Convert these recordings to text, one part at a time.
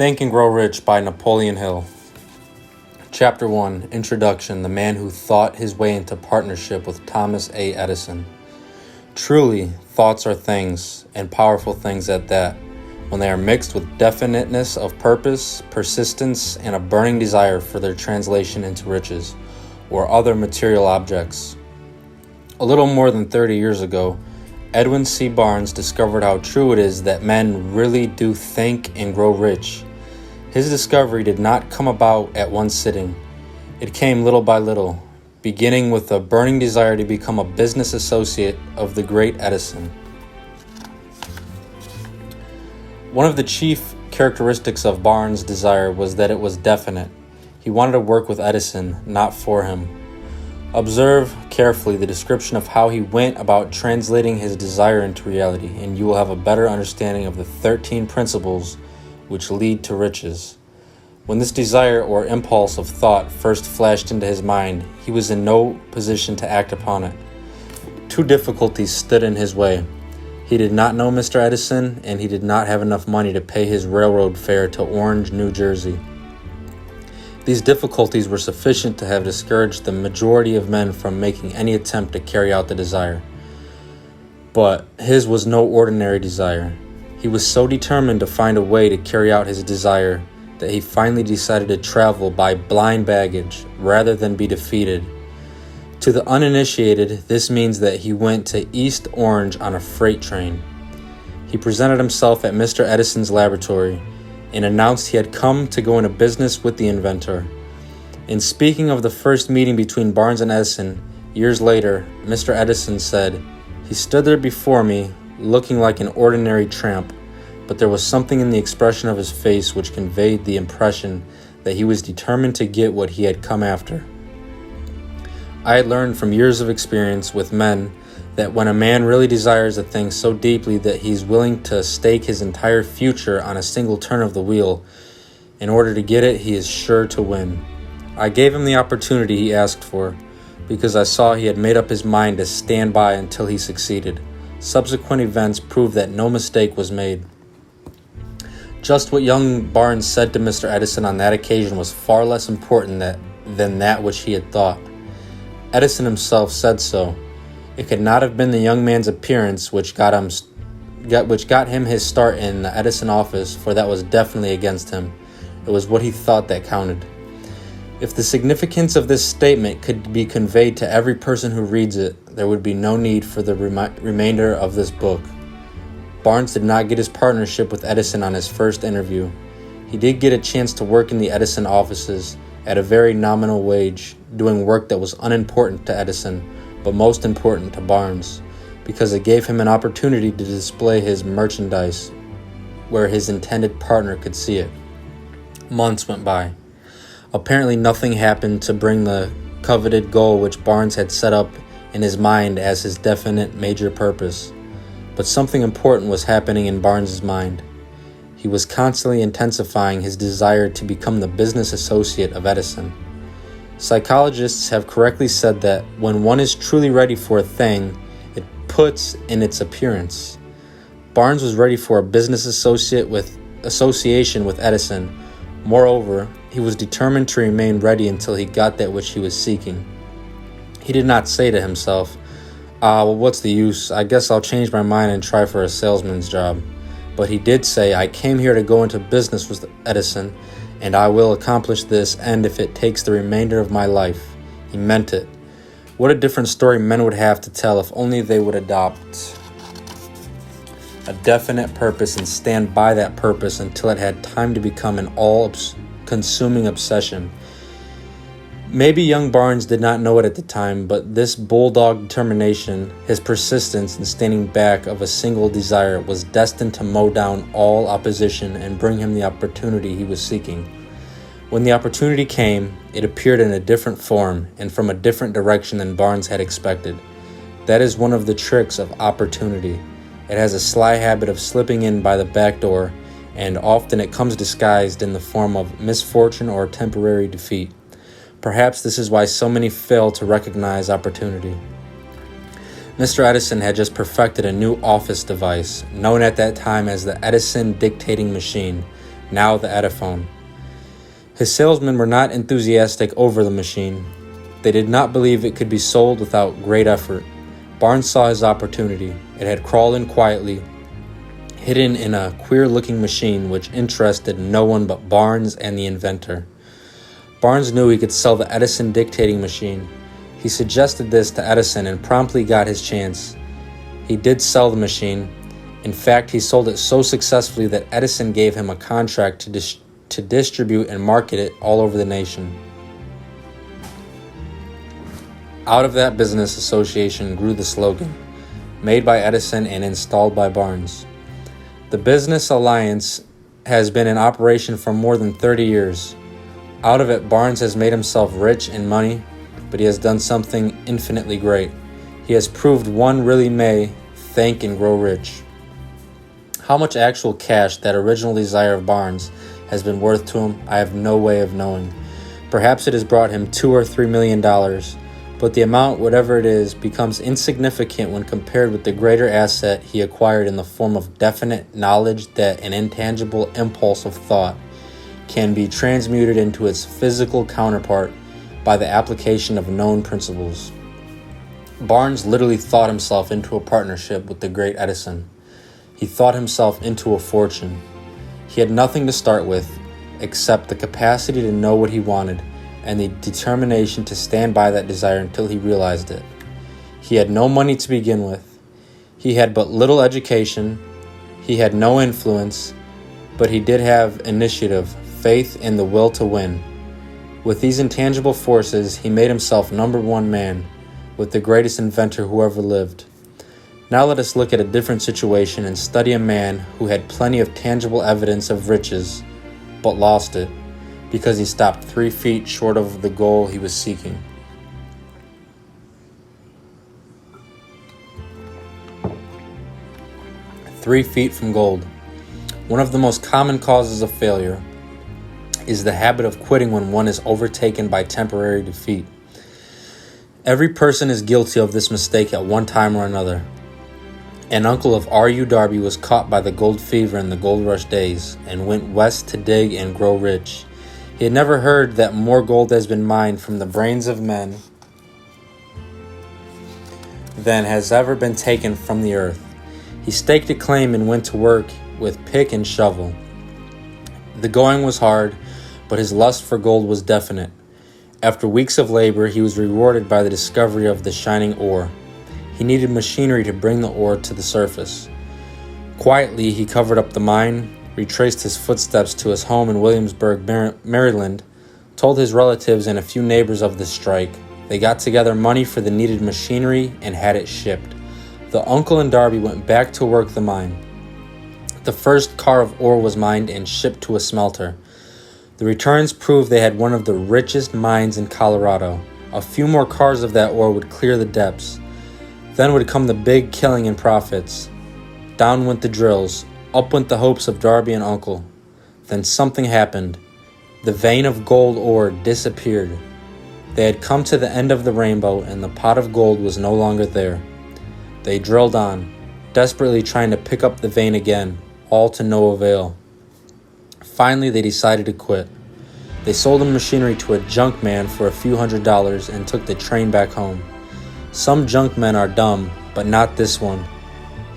Think and Grow Rich by Napoleon Hill. Chapter 1, Introduction, the man who thought his way into partnership with Thomas A. Edison. Truly, thoughts are things, and powerful things at that, when they are mixed with definiteness of purpose, persistence, and a burning desire for their translation into riches, or other material objects. A little more than 30 years ago, Edwin C. Barnes discovered how true it is that men really do think and grow rich. His discovery did not come about at one sitting. It came little by little, beginning with a burning desire to become a business associate of the great Edison. One of the chief characteristics of Barnes' desire was that it was definite. He wanted to work with Edison, not for him. Observe carefully the description of how he went about translating his desire into reality, and you will have a better understanding of the 13 principles which lead to riches. When this desire or impulse of thought first flashed into his mind, he was in no position to act upon it. Two difficulties stood in his way. He did not know Mr. Edison, and he did not have enough money to pay his railroad fare to Orange, New Jersey. These difficulties were sufficient to have discouraged the majority of men from making any attempt to carry out the desire. But his was no ordinary desire. He was so determined to find a way to carry out his desire that he finally decided to travel by blind baggage rather than be defeated. To the uninitiated, this means that he went to East Orange on a freight train. He presented himself at Mr. Edison's laboratory and announced he had come to go into business with the inventor. In speaking of the first meeting between Barnes and Edison, years later, Mr. Edison said, "He stood there before me, looking like an ordinary tramp, but there was something in the expression of his face which conveyed the impression that he was determined to get what he had come after." I had learned from years of experience with men that when a man really desires a thing so deeply that he's willing to stake his entire future on a single turn of the wheel, in order to get it, he is sure to win. I gave him the opportunity he asked for, because I saw he had made up his mind to stand by until he succeeded. Subsequent events proved that no mistake was made. Just what young Barnes said to Mr. Edison on that occasion was far less important than that which he had thought. Edison himself said so. It could not have been the young man's appearance which got him his start in the Edison office, for that was definitely against him. It was what he thought that counted. If the significance of this statement could be conveyed to every person who reads it, there would be no need for the remainder of this book. Barnes did not get his partnership with Edison on his first interview. He did get a chance to work in the Edison offices at a very nominal wage, doing work that was unimportant to Edison, but most important to Barnes, because it gave him an opportunity to display his merchandise where his intended partner could see it. Months went by. Apparently nothing happened to bring the coveted goal which Barnes had set up in his mind as his definite major purpose. But something important was happening in Barnes's mind. He was constantly intensifying his desire to become the business associate of Edison. Psychologists have correctly said that when one is truly ready for a thing, it puts in its appearance. Barnes was ready for a business association with Edison. Moreover, he was determined to remain ready until he got that which he was seeking. He did not say to himself, well, what's the use? I guess I'll change my mind and try for a salesman's job. But he did say, I came here to go into business with Edison, and I will accomplish this end if it takes the remainder of my life. He meant it. What a different story men would have to tell if only they would adopt a definite purpose and stand by that purpose until it had time to become an all-consuming obsession. Maybe young Barnes did not know it at the time, but this bulldog determination, his persistence in standing back of a single desire, was destined to mow down all opposition and bring him the opportunity he was seeking. When the opportunity came, it appeared in a different form and from a different direction than Barnes had expected. That is one of the tricks of opportunity. It has a sly habit of slipping in by the back door, and often it comes disguised in the form of misfortune or temporary defeat. Perhaps this is why so many fail to recognize opportunity. Mr. Edison had just perfected a new office device, known at that time as the Edison dictating machine, now the Ediphone. His salesmen were not enthusiastic over the machine. They did not believe it could be sold without great effort. Barnes saw his opportunity. It had crawled in quietly, hidden in a queer-looking machine which interested no one but Barnes and the inventor. Barnes knew he could sell the Edison dictating machine. He suggested this to Edison and promptly got his chance. He did sell the machine. In fact, he sold it so successfully that Edison gave him a contract to distribute and market it all over the nation. Out of that business association grew the slogan, made by Edison and installed by Barnes. The business alliance has been in operation for more than 30 years. Out of it, Barnes has made himself rich in money, but he has done something infinitely great. He has proved one really may think and grow rich. How much actual cash that original desire of Barnes has been worth to him, I have no way of knowing. Perhaps it has brought him $2 or $3 million, but the amount, whatever it is, becomes insignificant when compared with the greater asset he acquired in the form of definite knowledge that an intangible impulse of thought can be transmuted into its physical counterpart by the application of known principles. Barnes literally thought himself into a partnership with the great Edison. He thought himself into a fortune. He had nothing to start with except the capacity to know what he wanted and the determination to stand by that desire until he realized it. He had no money to begin with. He had but little education. He had no influence, but he did have initiative, faith, and the will to win. With these intangible forces, he made himself number one man, with the greatest inventor who ever lived. Now let us look at a different situation and study a man who had plenty of tangible evidence of riches, but lost it, because he stopped 3 feet short of the goal he was seeking. "3 feet from gold." One of the most common causes of failure is the habit of quitting when one is overtaken by temporary defeat. Every person is guilty of this mistake at one time or another. An uncle of R.U. Darby was caught by the gold fever in the gold rush days and went west to dig and grow rich. He had never heard that more gold has been mined from the brains of men than has ever been taken from the earth. He staked a claim and went to work with pick and shovel. The going was hard, but his lust for gold was definite. After weeks of labor, he was rewarded by the discovery of the shining ore. He needed machinery to bring the ore to the surface. Quietly, he covered up the mine, retraced his footsteps to his home in Williamsburg, Maryland, told his relatives and a few neighbors of the strike. They got together money for the needed machinery and had it shipped. The uncle and Darby went back to work the mine. The first car of ore was mined and shipped to a smelter. The returns proved they had one of the richest mines in Colorado. A few more cars of that ore would clear the depths. Then would come the big killing and profits. Down went the drills. Up went the hopes of Darby and Uncle. Then something happened. The vein of gold ore disappeared. They had come to the end of the rainbow, and the pot of gold was no longer there. They drilled on, desperately trying to pick up the vein again, all to no avail. Finally, they decided to quit. They sold the machinery to a junk man for a few $100s and took the train back home. Some junk men are dumb, but not this one.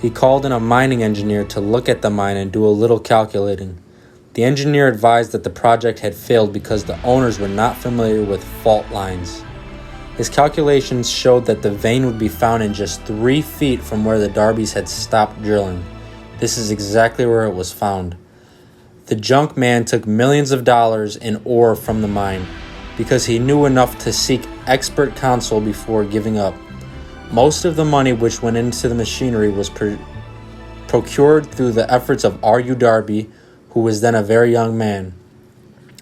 He called in a mining engineer to look at the mine and do a little calculating. The engineer advised that the project had failed because the owners were not familiar with fault lines. His calculations showed that the vein would be found in just 3 feet from where the Darbys had stopped drilling. This is exactly where it was found. The junk man took millions of dollars in ore from the mine because he knew enough to seek expert counsel before giving up. Most of the money which went into the machinery was procured through the efforts of R.U. Darby, who was then a very young man.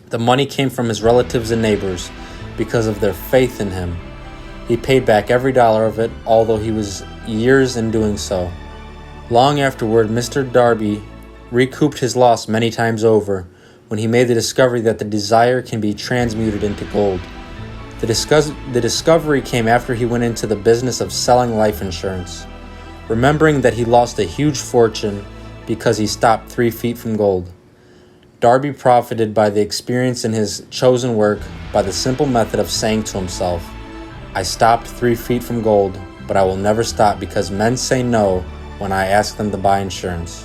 The money came from his relatives and neighbors because of their faith in him. He paid back every dollar of it, although he was years in doing so. Long afterward, Mr. Darby recouped his loss many times over when he made the discovery that the desire can be transmuted into gold. The discovery came after he went into the business of selling life insurance, remembering that he lost a huge fortune because he stopped 3 feet from gold. Darby profited by the experience in his chosen work by the simple method of saying to himself, "I stopped 3 feet from gold, but I will never stop because men say no when I ask them to buy insurance."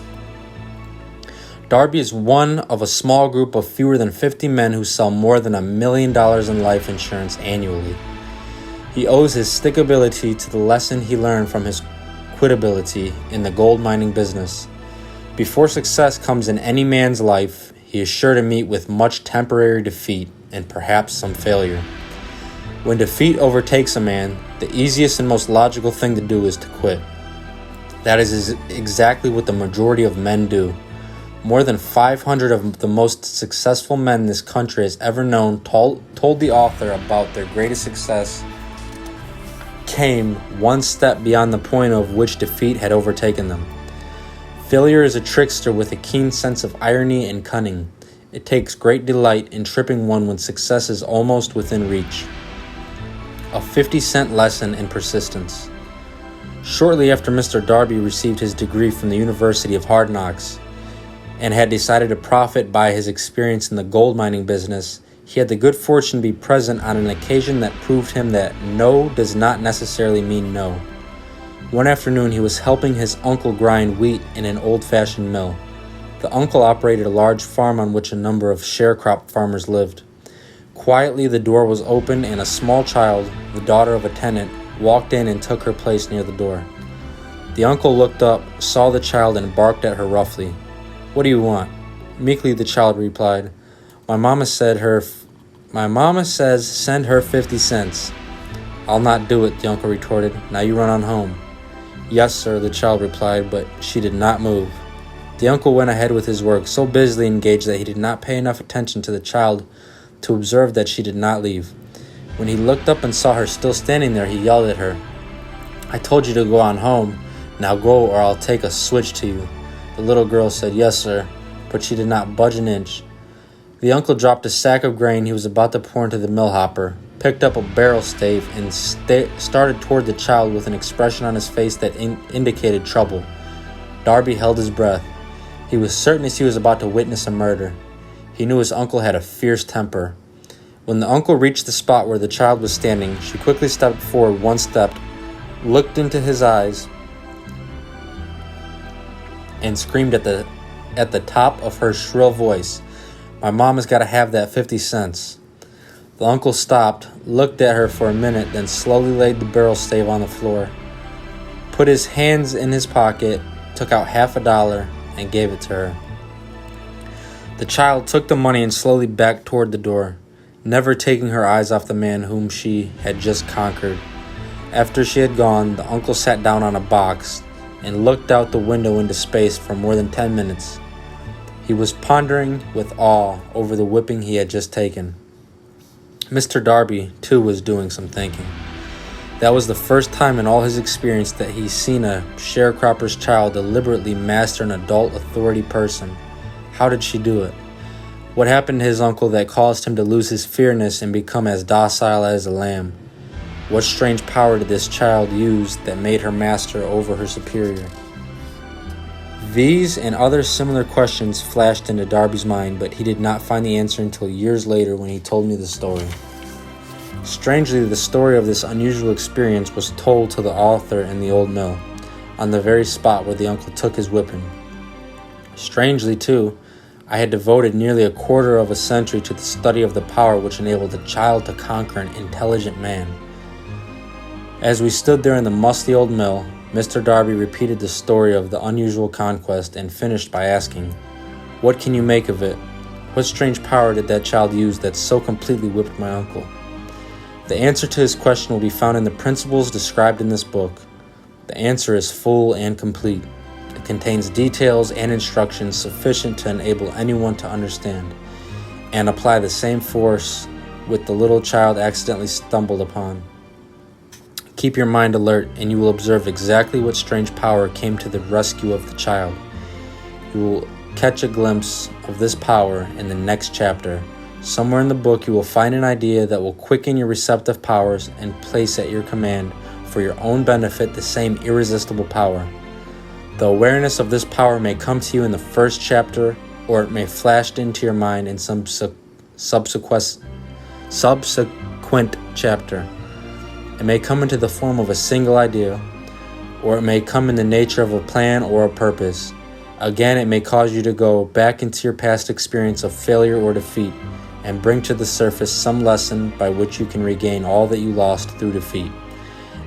Darby is one of a small group of fewer than 50 men who sell more than $1 million in life insurance annually. He owes his stickability to the lesson he learned from his quitability in the gold mining business. Before success comes in any man's life, he is sure to meet with much temporary defeat and perhaps some failure. When defeat overtakes a man, the easiest and most logical thing to do is to quit. That is exactly what the majority of men do. More than 500 of the most successful men this country has ever known told the author about their greatest success came one step beyond the point of which defeat had overtaken them. Failure is a trickster with a keen sense of irony and cunning. It takes great delight in tripping one when success is almost within reach. A 50-cent lesson in persistence. Shortly after Mr. Darby received his degree from the University of Hard Knocks and had decided to profit by his experience in the gold mining business, he had the good fortune to be present on an occasion that proved him that no does not necessarily mean no. One afternoon, he was helping his uncle grind wheat in an old-fashioned mill. The uncle operated a large farm on which a number of sharecrop farmers lived. Quietly, the door was opened and a small child, the daughter of a tenant, walked in and took her place near the door. The uncle looked up, saw the child, and barked at her roughly. "What do you want?" Meekly, the child replied, My mama says send her 50 cents. "I'll not do it," the uncle retorted. "Now you run on home." "Yes, sir," the child replied, but she did not move. The uncle went ahead with his work, so busily engaged that he did not pay enough attention to the child to observe that she did not leave. When he looked up and saw her still standing there, he yelled at her, "I told you to go on home. Now go or I'll take a switch to you." The little girl said, "Yes, sir," but she did not budge an inch. The uncle dropped a sack of grain he was about to pour into the mill hopper, picked up a barrel stave, and started toward the child with an expression on his face that indicated trouble. Darby held his breath. He was certain as he was about to witness a murder. He knew his uncle had a fierce temper. When the uncle reached the spot where the child was standing, she quickly stepped forward one step, looked into his eyes, and screamed at the top of her shrill voice, "My mama's got to have that 50 cents. The uncle stopped, looked at her for a minute, then slowly laid the barrel stave on the floor, put his hands in his pocket, took out $50 and gave it to her. The child took the money and slowly backed toward the door, never taking her eyes off the man whom she had just conquered. After she had gone, the uncle sat down on a box and looked out the window into space for more than 10 minutes. He was pondering with awe over the whipping he had just taken. Mr. Darby, too, was doing some thinking. That was the first time in all his experience that he'd seen a sharecropper's child deliberately master an adult authority person. How did she do it? What happened to his uncle that caused him to lose his fierceness and become as docile as a lamb? What strange power did this child use that made her master over her superior? These and other similar questions flashed into Darby's mind, but he did not find the answer until years later when he told me the story. Strangely, the story of this unusual experience was told to the author in the old mill, on the very spot where the uncle took his whipping. Strangely, too, I had devoted nearly a quarter of a century to the study of the power which enabled a child to conquer an intelligent man. As we stood there in the musty old mill, Mr. Darby repeated the story of the unusual conquest and finished by asking, "What can you make of it? What strange power did that child use that so completely whipped my uncle?" The answer to his question will be found in the principles described in this book. The answer is full and complete. It contains details and instructions sufficient to enable anyone to understand and apply the same force which the little child accidentally stumbled upon. Keep your mind alert, and you will observe exactly what strange power came to the rescue of the child. You will catch a glimpse of this power in the next chapter. Somewhere in the book, you will find an idea that will quicken your receptive powers and place at your command, for your own benefit, the same irresistible power. The awareness of this power may come to you in the first chapter or it may flash into your mind in some subsequent chapter. It may come into the form of a single idea, or it may come in the nature of a plan or a purpose. Again, it may cause you to go back into your past experience of failure or defeat and bring to the surface some lesson by which you can regain all that you lost through defeat.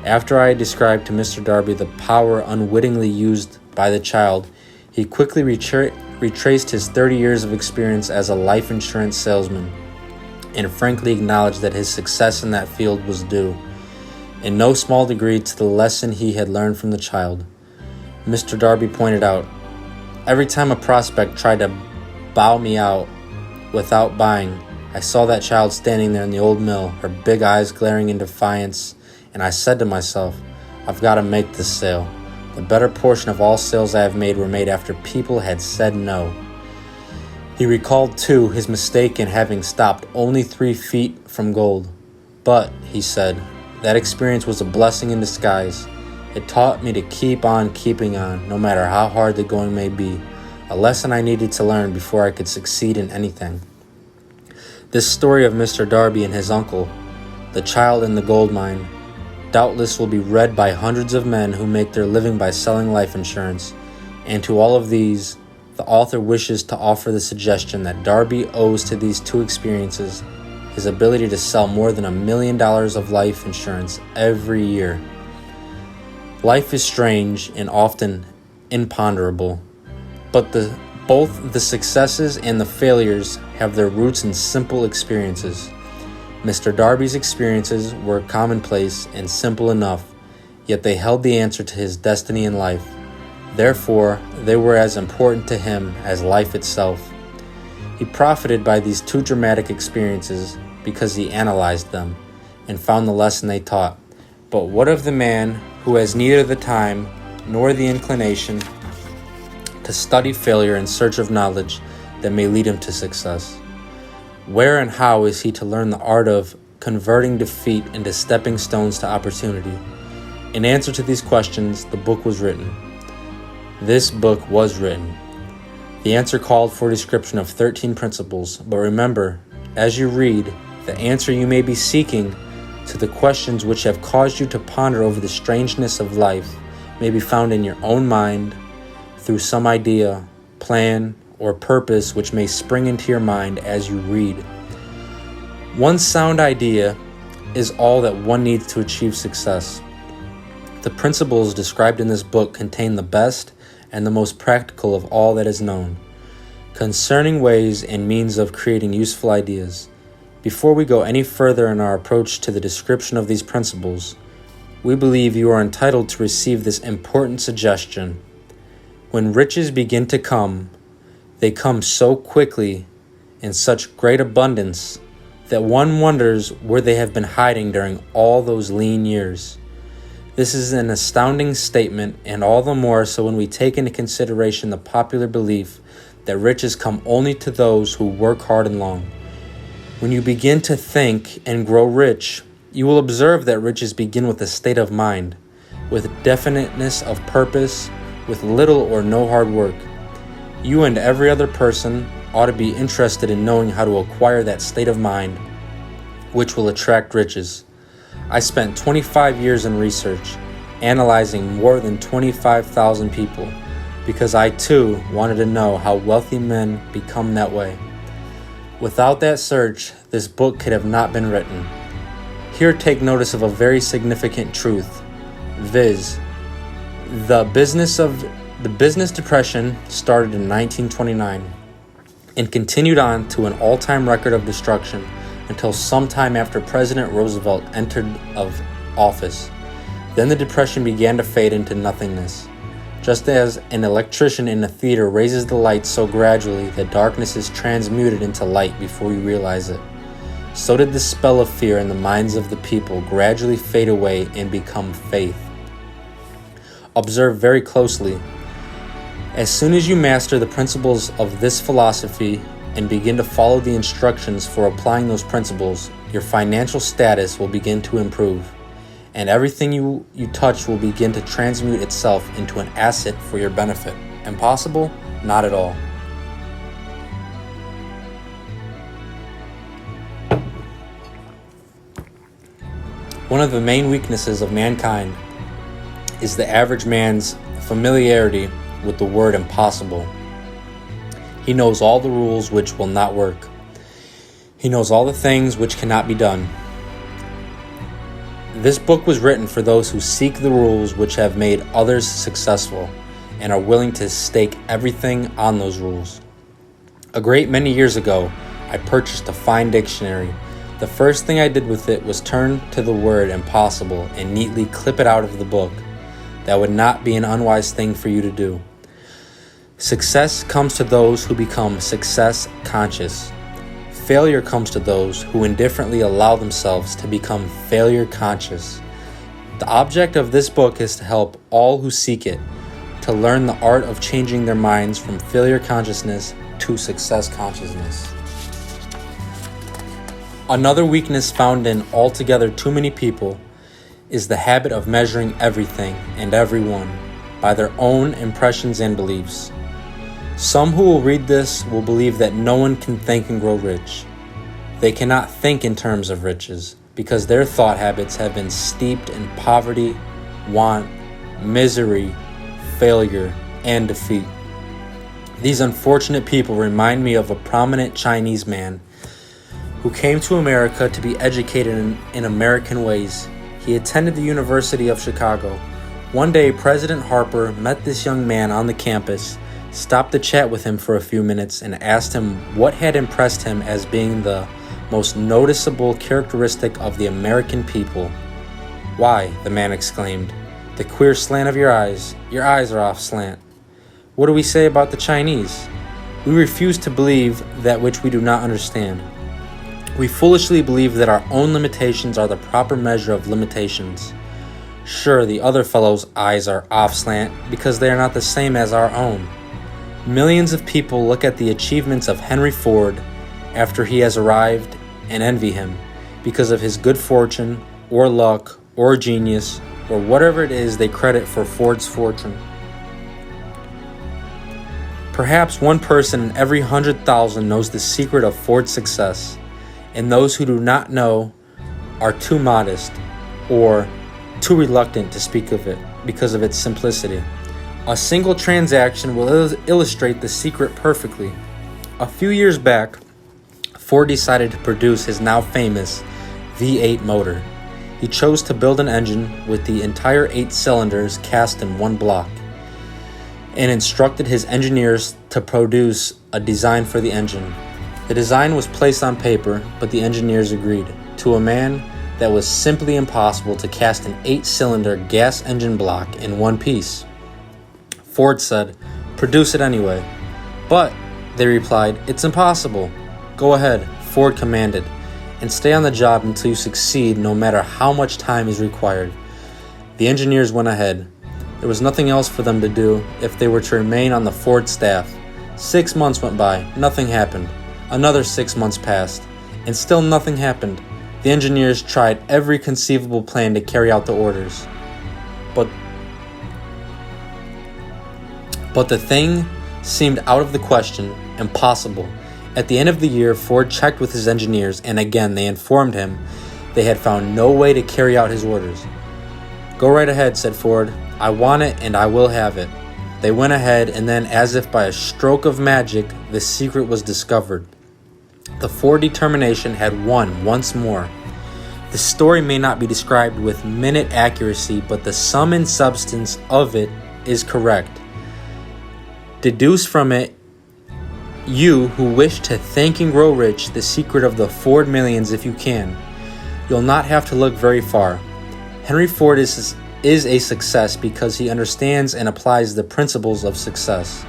After I had described to Mr. Darby the power unwittingly used by the child, he quickly retraced his 30 years of experience as a life insurance salesman and frankly acknowledged that his success in that field was due, in no small degree, to the lesson he had learned from the child. Mr. Darby pointed out, "Every time a prospect tried to bow me out without buying, I saw that child standing there in the old mill, her big eyes glaring in defiance, and I said to myself, I've got to make this sale. The better portion of all sales I have made were made after people had said no." He recalled, too, his mistake in having stopped only 3 feet from gold. "But," he said, "that experience was a blessing in disguise. It taught me to keep on keeping on, no matter how hard the going may be, a lesson I needed to learn before I could succeed in anything." This story of Mr. Darby and his uncle, the child in the gold mine, doubtless will be read by hundreds of men who make their living by selling life insurance, and to all of these, the author wishes to offer the suggestion that Darby owes to these 2 experiences his ability to sell more than $1 million of life insurance every year. Life is strange and often imponderable, but both the successes and the failures have their roots in simple experiences. Mr. Darby's experiences were commonplace and simple enough, yet they held the answer to his destiny in life. Therefore, they were as important to him as life itself. He profited by these 2 dramatic experiences because he analyzed them and found the lesson they taught. But what of the man who has neither the time nor the inclination to study failure in search of knowledge that may lead him to success? Where and how is he to learn the art of converting defeat into stepping stones to opportunity? In answer to these questions, the book was written. This book was written. The answer called for a description of 13 principles, but remember, as you read, the answer you may be seeking to the questions which have caused you to ponder over the strangeness of life may be found in your own mind through some idea, plan, or purpose which may spring into your mind as you read. One sound idea is all that one needs to achieve success. The principles described in this book contain the best and the most practical of all that is known concerning ways and means of creating useful ideas. Before we go any further in our approach to the description of these principles, we believe you are entitled to receive this important suggestion. When riches begin to come, they come so quickly in such great abundance that one wonders where they have been hiding during all those lean years. This is an astounding statement, and all the more so when we take into consideration the popular belief that riches come only to those who work hard and long. When you begin to think and grow rich, you will observe that riches begin with a state of mind, with definiteness of purpose, with little or no hard work. You and every other person ought to be interested in knowing how to acquire that state of mind, which will attract riches. I spent 25 years in research, analyzing more than 25,000 people, because I too wanted to know how wealthy men become that way. Without that search, this book could have not been written. Here take notice of a very significant truth, viz. The business depression started in 1929 and continued on to an all-time record of destruction until sometime after President Roosevelt entered of office. Then the depression began to fade into nothingness. Just as an electrician in a theater raises the light so gradually that darkness is transmuted into light before you realize it, so did the spell of fear in the minds of the people gradually fade away and become faith. Observe very closely. As soon as you master the principles of this philosophy and begin to follow the instructions for applying those principles, your financial status will begin to improve, and everything you touch will begin to transmute itself into an asset for your benefit. Impossible? Not at all. One of the main weaknesses of mankind is the average man's familiarity with the word impossible. He knows all the rules which will not work. He knows all the things which cannot be done. This book was written for those who seek the rules which have made others successful and are willing to stake everything on those rules. A great many years ago, I purchased a fine dictionary. The first thing I did with it was turn to the word impossible and neatly clip it out of the book. That would not be an unwise thing for you to do. Success comes to those who become success conscious. Failure comes to those who indifferently allow themselves to become failure conscious. The object of this book is to help all who seek it to learn the art of changing their minds from failure consciousness to success consciousness. Another weakness found in altogether too many people is the habit of measuring everything and everyone by their own impressions and beliefs. Some who will read this will believe that no one can think and grow rich. They cannot think in terms of riches because their thought habits have been steeped in poverty, want, misery, failure, and defeat. These unfortunate people remind me of a prominent Chinese man who came to America to be educated in American ways. He attended the University of Chicago. One day, President Harper met this young man on the campus, stopped to chat with him for a few minutes, and asked him what had impressed him as being the most noticeable characteristic of the American people. "Why," the man exclaimed, "the queer slant of your eyes. Your eyes are off slant. What do we say about the Chinese? We refuse to believe that which we do not understand. We foolishly believe that our own limitations are the proper measure of limitations. Sure, the other fellow's eyes are off slant because they are not the same as our own. Millions of people look at the achievements of Henry Ford after he has arrived and envy him because of his good fortune or luck or genius or whatever it is they credit for Ford's fortune. Perhaps one person in every 100,000 knows the secret of Ford's success, and those who do not know are too modest or too reluctant to speak of it because of its simplicity. A single transaction will illustrate the secret perfectly. A few years back, Ford decided to produce his now famous V8 motor. He chose to build an engine with the entire 8 cylinders cast in one block, and instructed his engineers to produce a design for the engine. The design was placed on paper, but the engineers agreed. To a man, that was simply impossible to cast an 8-cylinder gas engine block in one piece. Ford said, "Produce it anyway." "But," they replied, "it's impossible." "Go ahead," Ford commanded, "and stay on the job until you succeed, no matter how much time is required." The engineers went ahead. There was nothing else for them to do if they were to remain on the Ford staff. 6 months went by, nothing happened. Another 6 months passed, and still nothing happened. The engineers tried every conceivable plan to carry out the orders. But the thing seemed out of the question, impossible. At the end of the year, Ford checked with his engineers, and again they informed him they had found no way to carry out his orders. "Go right ahead," said Ford. "I want it and I will have it." They went ahead, and then, as if by a stroke of magic, the secret was discovered. The Ford determination had won once more. The story may not be described with minute accuracy, but the sum and substance of it is correct. Deduce from it, you who wish to think and grow rich, the secret of the Ford millions if you can. You'll not have to look very far. Henry Ford is a success because he understands and applies the principles of success.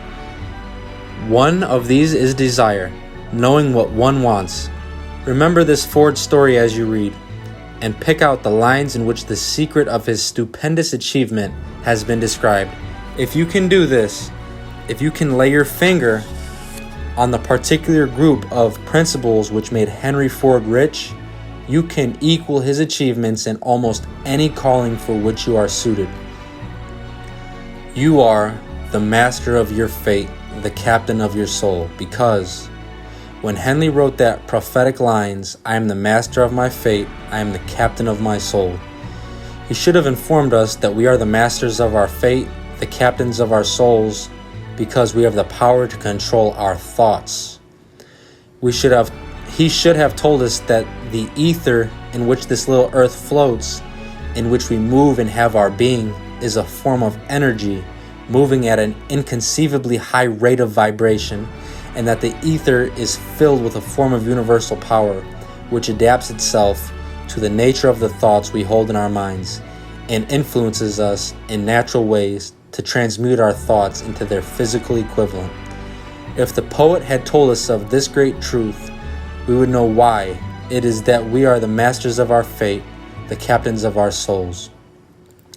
One of these is desire, knowing what one wants. Remember this Ford story as you read, and pick out the lines in which the secret of his stupendous achievement has been described. If you can do this, if you can lay your finger on the particular group of principles which made Henry Ford rich, you can equal his achievements in almost any calling for which you are suited. You are the master of your fate, the captain of your soul, because when Henley wrote that prophetic lines, "I am the master of my fate, I am the captain of my soul," He should have informed us that we are the masters of our fate, the captains of our souls, because we have the power to control our thoughts. He should have told us that the ether in which this little earth floats, in which we move and have our being, is a form of energy moving at an inconceivably high rate of vibration, and that the ether is filled with a form of universal power which adapts itself to the nature of the thoughts we hold in our minds and influences us in natural ways to transmute our thoughts into their physical equivalent. If the poet had told us of this great truth, we would know why it is that we are the masters of our fate, the captains of our souls.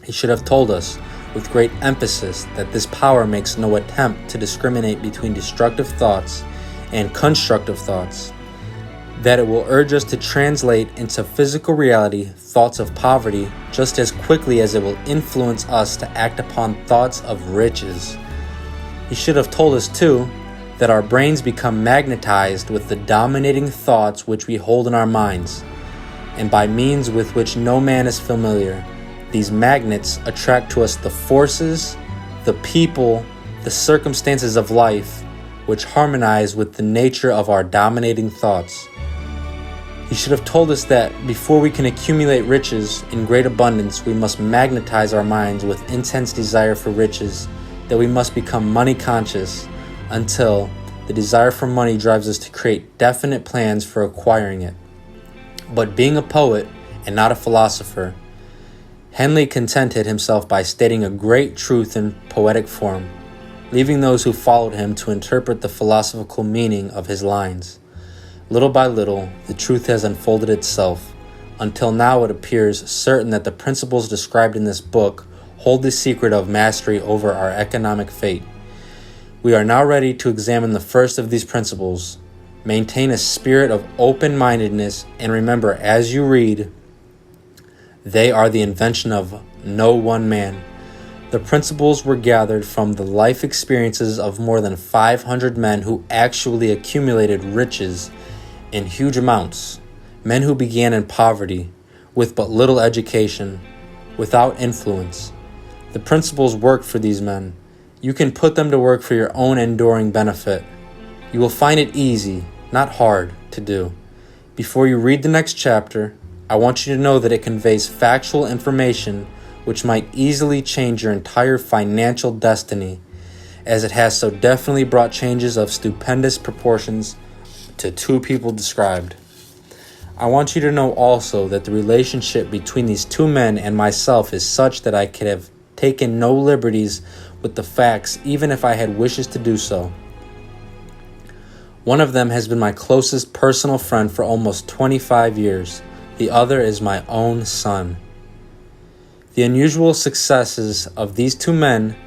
He should have told us with great emphasis that this power makes no attempt to discriminate between destructive thoughts and constructive thoughts, that it will urge us to translate into physical reality thoughts of poverty just as quickly as it will influence us to act upon thoughts of riches. He should have told us, too, that our brains become magnetized with the dominating thoughts which we hold in our minds, and by means with which no man is familiar, these magnets attract to us the forces, the people, the circumstances of life, which harmonize with the nature of our dominating thoughts. He should have told us that before we can accumulate riches in great abundance, we must magnetize our minds with intense desire for riches, that we must become money conscious until the desire for money drives us to create definite plans for acquiring it. But being a poet and not a philosopher, Henley contented himself by stating a great truth in poetic form, leaving those who followed him to interpret the philosophical meaning of his lines. Little by little, the truth has unfolded itself, until now it appears certain that the principles described in this book hold the secret of mastery over our economic fate. We are now ready to examine the first of these principles. Maintain a spirit of open-mindedness, and remember, as you read, they are the invention of no one man. The principles were gathered from the life experiences of more than 500 men who actually accumulated riches in huge amounts, men who began in poverty, with but little education, without influence. The principles worked for these men. You can put them to work for your own enduring benefit. You will find it easy, not hard, to do. Before you read the next chapter, I want you to know that it conveys factual information which might easily change your entire financial destiny, as it has so definitely brought changes of stupendous proportions to two people described. I want you to know also that the relationship between these two men and myself is such that I could have taken no liberties with the facts even if I had wishes to do so. One of them has been my closest personal friend for almost 25 years. The other is my own son. The unusual successes of these two men,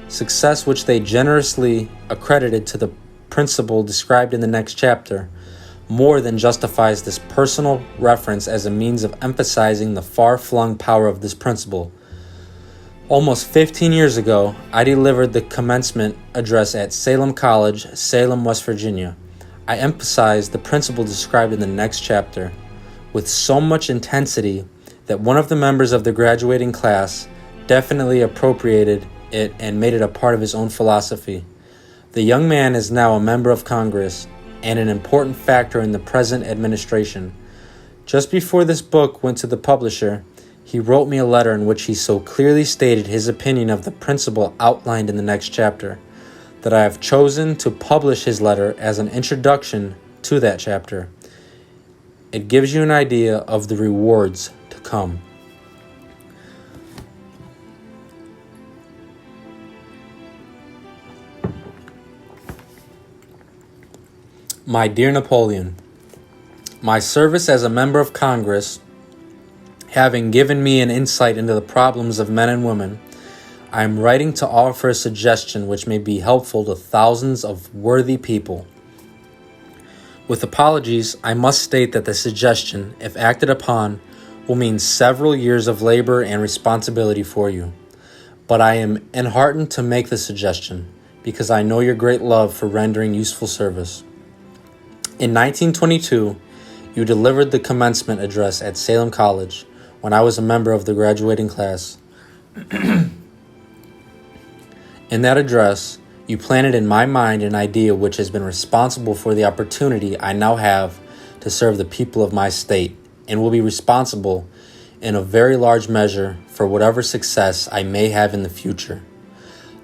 success which they generously accredited to the principle described in the next chapter, more than justifies this personal reference as a means of emphasizing the far-flung power of this principle. Almost 15 years ago, I delivered the commencement address at Salem College, Salem, West Virginia. I emphasized the principle described in the next chapter with so much intensity that one of the members of the graduating class definitely appropriated it and made it a part of his own philosophy. The young man is now a member of Congress and an important factor in the present administration. Just before this book went to the publisher, he wrote me a letter in which he so clearly stated his opinion of the principle outlined in the next chapter that I have chosen to publish his letter as an introduction to that chapter. It gives you an idea of the rewards to come. My dear Napoleon, my service as a member of Congress, having given me an insight into the problems of men and women, I am writing to offer a suggestion which may be helpful to thousands of worthy people. With apologies, I must state that the suggestion, if acted upon, will mean several years of labor and responsibility for you. But I am enheartened to make the suggestion, because I know your great love for rendering useful service. In 1922, you delivered the commencement address at Salem College, when I was a member of the graduating class. In that address, you planted in my mind an idea which has been responsible for the opportunity I now have to serve the people of my state, and will be responsible in a very large measure for whatever success I may have in the future.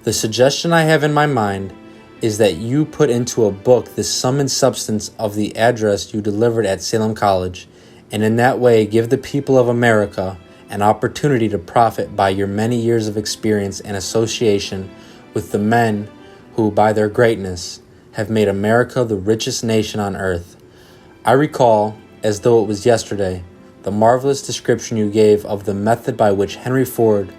The suggestion I have in my mind is that you put into a book the sum and substance of the address you delivered at Salem College, and in that way give the people of America an opportunity to profit by your many years of experience and association with the men who, by their greatness, have made America the richest nation on earth. I recall, as though it was yesterday, the marvelous description you gave of the method by which Henry Ford,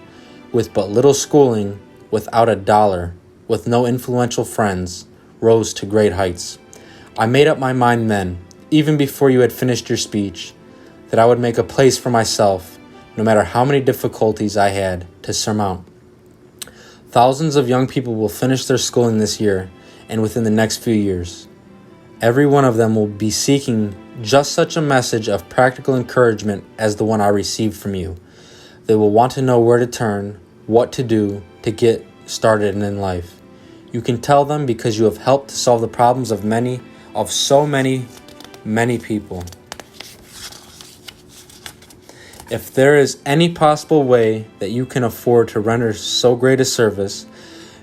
with but little schooling, without a dollar, with no influential friends, rose to great heights. I made up my mind then, even before you had finished your speech, that I would make a place for myself, no matter how many difficulties I had to surmount. Thousands of young people will finish their schooling this year and within the next few years. Every one of them will be seeking just such a message of practical encouragement as the one I received from you. They will want to know where to turn, what to do to get started in life. You can tell them because you have helped to solve the problems of so many people. If there is any possible way that you can afford to render so great a service,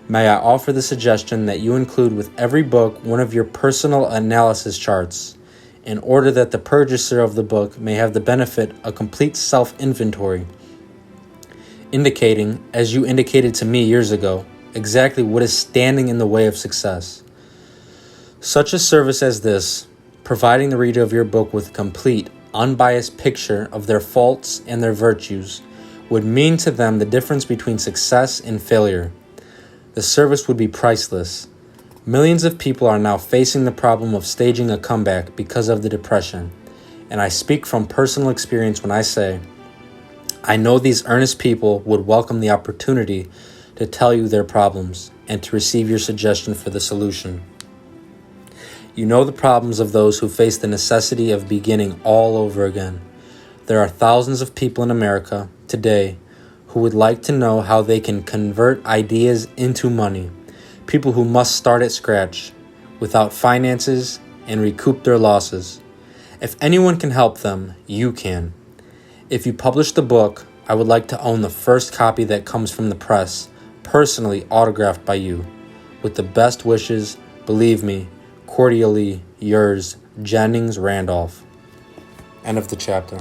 may I offer the suggestion that you include with every book one of your personal analysis charts, in order that the purchaser of the book may have the benefit of complete self-inventory, indicating, as you indicated to me years ago, exactly what is standing in the way of success. Such a service as this, providing the reader of your book with a complete, unbiased picture of their faults and their virtues, would mean to them the difference between success and failure. The service would be priceless. Millions of people are now facing the problem of staging a comeback because of the Depression, and I speak from personal experience when I say, I know these earnest people would welcome the opportunity to tell you their problems and to receive your suggestion for the solution. You know the problems of those who face the necessity of beginning all over again. There are thousands of people in America today who would like to know how they can convert ideas into money. People who must start at scratch, without finances, and recoup their losses. If anyone can help them, you can. If you publish the book, I would like to own the first copy that comes from the press, personally autographed by you. With the best wishes, believe me, cordially yours, Jennings Randolph. End of the chapter.